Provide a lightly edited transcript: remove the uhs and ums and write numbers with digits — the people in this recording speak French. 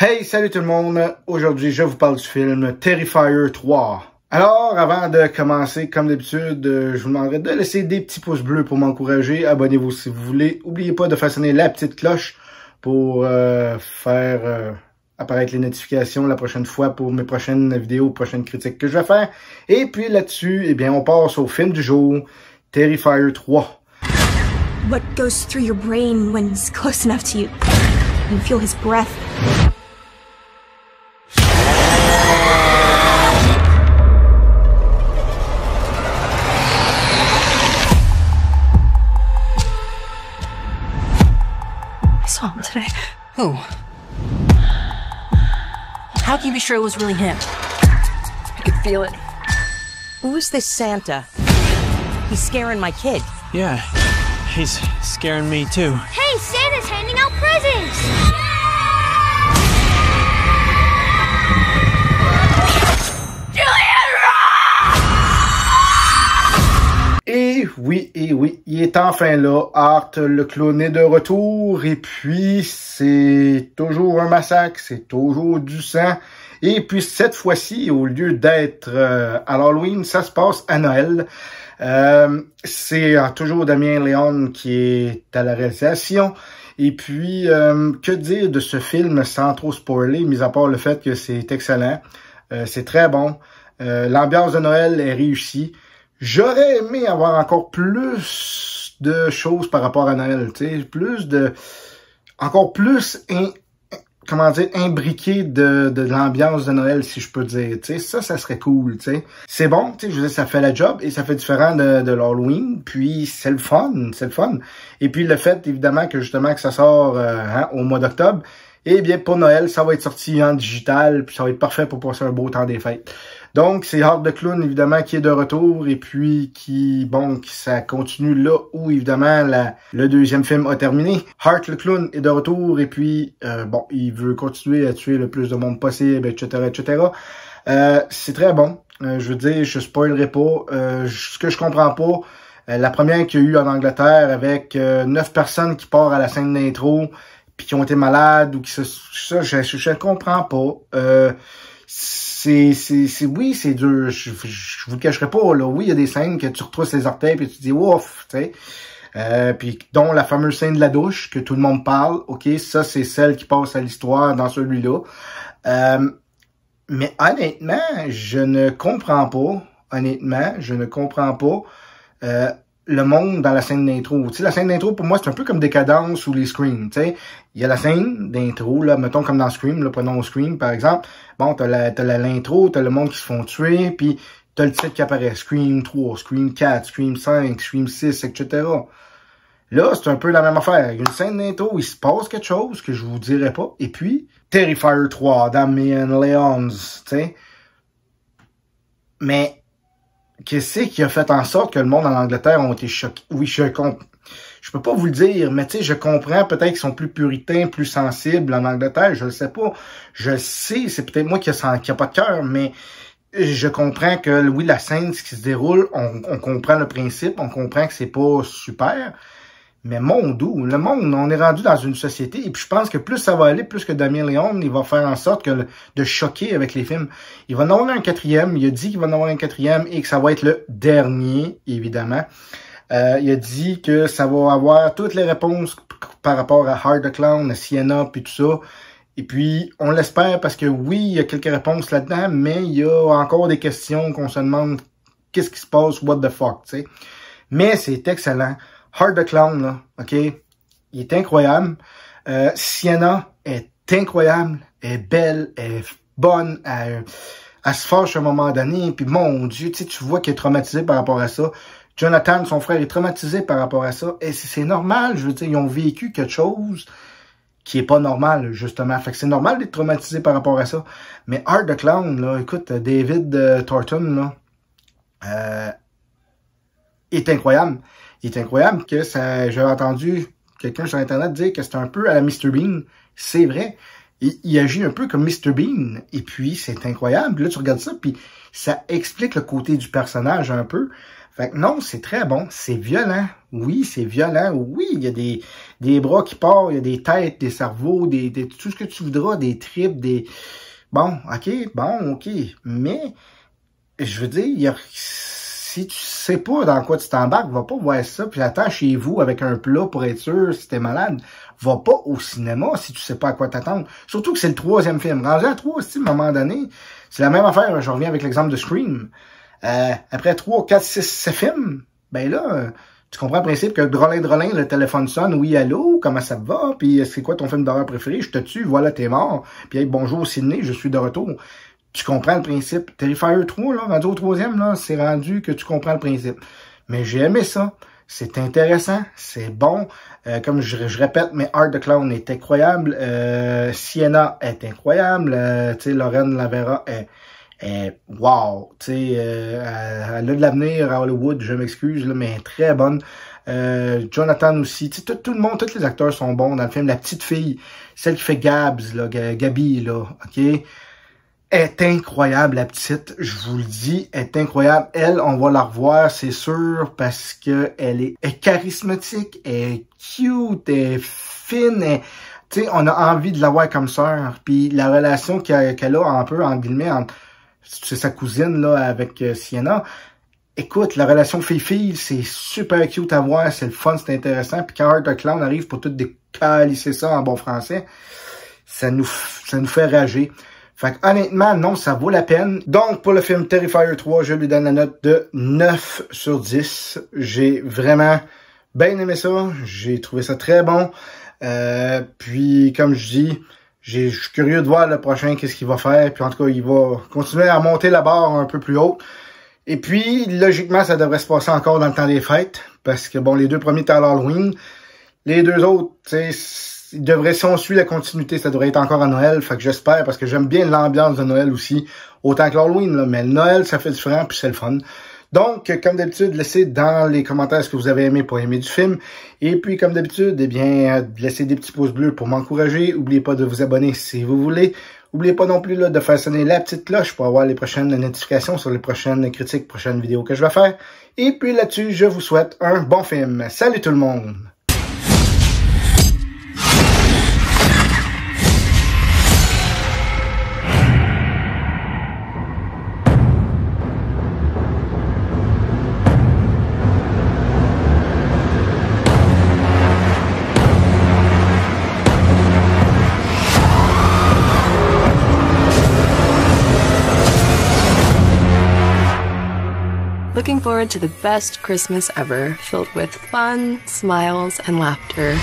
Hey, salut tout le monde! Aujourd'hui, je vous parle du film Terrifier 3. Alors, avant de commencer, comme d'habitude, je vous demanderai de laisser des petits pouces bleus pour m'encourager. Abonnez-vous si vous voulez. N'oubliez pas de façonner la petite cloche pour faire apparaître les notifications la prochaine fois pour mes prochaines vidéos, prochaines critiques que je vais faire. Et puis là-dessus, eh bien, on passe au film du jour, Terrifier 3. What goes through your brain when he's close enough to you? You feel his breath. I saw him today. Who? How can you be sure it was really him? I could feel it. Who's this Santa? He's scaring my kid. Yeah, he's scaring me too. Hey, Santa's handing out presents! Et oui, il est enfin là. Art le clown est de retour. Et puis, c'est toujours un massacre, c'est toujours du sang. Et puis, cette fois-ci, au lieu d'être à l'Halloween, ça se passe à Noël. C'est toujours Damien Leone qui est à la réalisation. Et puis, que dire de ce film sans trop spoiler, mis à part le fait que c'est excellent. C'est très bon. L'ambiance de Noël est réussie. J'aurais aimé avoir encore plus de choses par rapport à Noël, tu sais, encore plus, imbriqué de l'ambiance de Noël, si je peux dire, tu sais, ça serait cool, tu sais. C'est bon, tu sais, je veux dire, ça fait la job et ça fait différent de l'Halloween, puis c'est le fun. Et puis le fait, évidemment, que justement, que ça sort au mois d'octobre, eh bien, pour Noël, ça va être sorti en digital, puis ça va être parfait pour passer un beau temps des fêtes. Donc, c'est Art le clown, évidemment, qui est de retour, et puis ça continue là où, évidemment, le deuxième film a terminé. Art le clown est de retour, et puis, il veut continuer à tuer le plus de monde possible, etc., etc. C'est très bon. Je veux dire, je spoilerai pas. Ce que je comprends pas, la première qu'il y a eu en Angleterre, avec 9 personnes qui partent à la scène d'intro, puis qui ont été malades, ou qui je comprends pas. Oui, c'est dur. Je vous le cacherai pas, là. Oui, il y a des scènes que tu retrousses les orteils puis tu te dis, ouf, tu sais. Puis, dont la fameuse scène de la douche, que tout le monde parle. OK, ça, c'est celle qui passe à l'histoire dans celui-là. Mais honnêtement, je ne comprends pas. Le monde dans la scène d'intro. Tu sais, la scène d'intro, pour moi, c'est un peu comme Décadence ou les Scream, tu sais. Il y a la scène d'intro, là, mettons comme dans Scream, là, prenons Scream, par exemple. Bon, t'as l'intro, t'as le monde qui se font tuer, puis t'as le titre qui apparaît. Scream 3, Scream 4, Scream 5, Scream 6, etc. Là, c'est un peu la même affaire. Il y a une scène d'intro, il se passe quelque chose que je vous dirai pas. Et puis, Terrifier 3, Damien Leone, tu sais. Mais qu'est-ce qui a fait en sorte que le monde en Angleterre ont été choqués? Oui, je peux pas vous le dire, mais tu sais, je comprends peut-être qu'ils sont plus puritains, plus sensibles en Angleterre, je le sais pas. Je sais, c'est peut-être moi qui a pas de cœur, mais je comprends que, oui, la scène, ce qui se déroule, on comprend le principe, on comprend que c'est pas super, mais le monde, on est rendu dans une société, et puis je pense que plus ça va aller, plus que Damien Leone, il va faire en sorte de choquer avec les films. Il va en avoir un quatrième, il a dit qu'il va en avoir un quatrième, et que ça va être le dernier, évidemment. Il a dit que ça va avoir toutes les réponses par rapport à Art the Clown, à Sienna, puis tout ça. Et puis, on l'espère, parce que oui, il y a quelques réponses là-dedans, mais il y a encore des questions qu'on se demande, qu'est-ce qui se passe, what the fuck, tu sais. Mais c'est excellent. Art the Clown, là, OK? Il est incroyable. Sienna est incroyable, elle est belle, elle est bonne, elle se fâche à un moment donné, puis mon Dieu, tu vois qu'elle est traumatisée par rapport à ça. Jonathan, son frère, est traumatisé par rapport à ça. Et c'est normal, je veux dire, ils ont vécu quelque chose qui est pas normal, justement. Fait que c'est normal d'être traumatisé par rapport à ça. Mais Art the Clown, là, écoute, David Thornton, là, est incroyable. Il est incroyable que ça. J'avais entendu quelqu'un sur Internet dire que c'était un peu à la Mr. Bean. C'est vrai. il agit un peu comme Mr. Bean. Et puis, c'est incroyable. Là, tu regardes ça, puis ça explique le côté du personnage un peu. Fait que non, c'est très bon. C'est violent. Oui, c'est violent. Oui, il y a des bras qui partent, il y a des têtes, des cerveaux, tout ce que tu voudras, des tripes, des... Bon, ok. Mais, je veux dire, si tu sais pas dans quoi tu t'embarques, va pas voir ça, puis attends chez vous avec un plat pour être sûr si t'es malade. Va pas au cinéma si tu sais pas à quoi t'attendre. Surtout que c'est le 3e film. Rendu à 3, à un moment donné, c'est la même affaire. Je reviens avec l'exemple de Scream. Après 3, 4, 6, 7 films, ben là, tu comprends le principe que drôlin, le téléphone sonne, oui, allô, comment ça va, puis c'est quoi ton film d'horreur préféré, je te tue, voilà, t'es mort, puis hey, bonjour Sydney, je suis de retour. Tu comprends le principe. Terrifier 3, là, rendu au 3e, là, c'est rendu que tu comprends le principe. Mais j'ai aimé ça. C'est intéressant, c'est bon. Comme je répète, mais Art the Clown est incroyable. Sienna est incroyable. Tu sais, Lorraine Lavera est wow. Tu sais, elle a de l'avenir à Hollywood, je m'excuse, là, mais elle est très bonne. Jonathan aussi. Tu sais, tout le monde, tous les acteurs sont bons dans le film. La petite fille, celle qui fait Gabs, là, Gabi, là, ok? Est incroyable, la petite, je vous le dis, est incroyable. Elle, on va la revoir, c'est sûr, parce que elle est charismatique, elle est cute, elle est fine, tu sais, on a envie de la voir comme sœur. Puis la relation qu'elle a un peu, en guillemets, entre c'est sa cousine, là, avec Sienna. Écoute, la relation fille-fille, c'est super cute à voir, c'est le fun, c'est intéressant. Puis quand Art the Clown arrive pour tout décalisser ça en bon français, ça nous fait rager. Fait que, honnêtement, non, ça vaut la peine. Donc, pour le film Terrifier 3, je lui donne la note de 9 sur 10. J'ai vraiment bien aimé ça. J'ai trouvé ça très bon. Puis, comme je dis, je suis curieux de voir le prochain, qu'est-ce qu'il va faire. Puis, en tout cas, il va continuer à monter la barre un peu plus haut. Et puis, logiquement, ça devrait se passer encore dans le temps des fêtes. Parce que, bon, les 2 premiers étaient à l'Halloween. Les 2 autres, tu sais, si on suit la continuité, ça devrait être encore à Noël. Fait que j'espère, parce que j'aime bien l'ambiance de Noël aussi, autant que l'Halloween, là. Mais Noël, ça fait différent, puis c'est le fun. Donc, comme d'habitude, laissez dans les commentaires ce que vous avez aimé pour aimer du film. Et puis, comme d'habitude, eh bien, laissez des petits pouces bleus pour m'encourager. N'oubliez pas de vous abonner si vous voulez. N'oubliez pas non plus là, de faire sonner la petite cloche pour avoir les prochaines notifications sur les prochaines critiques, prochaines vidéos que je vais faire. Et puis là-dessus, je vous souhaite un bon film. Salut tout le monde! Looking forward to the best Christmas ever, filled with fun, smiles, and laughter.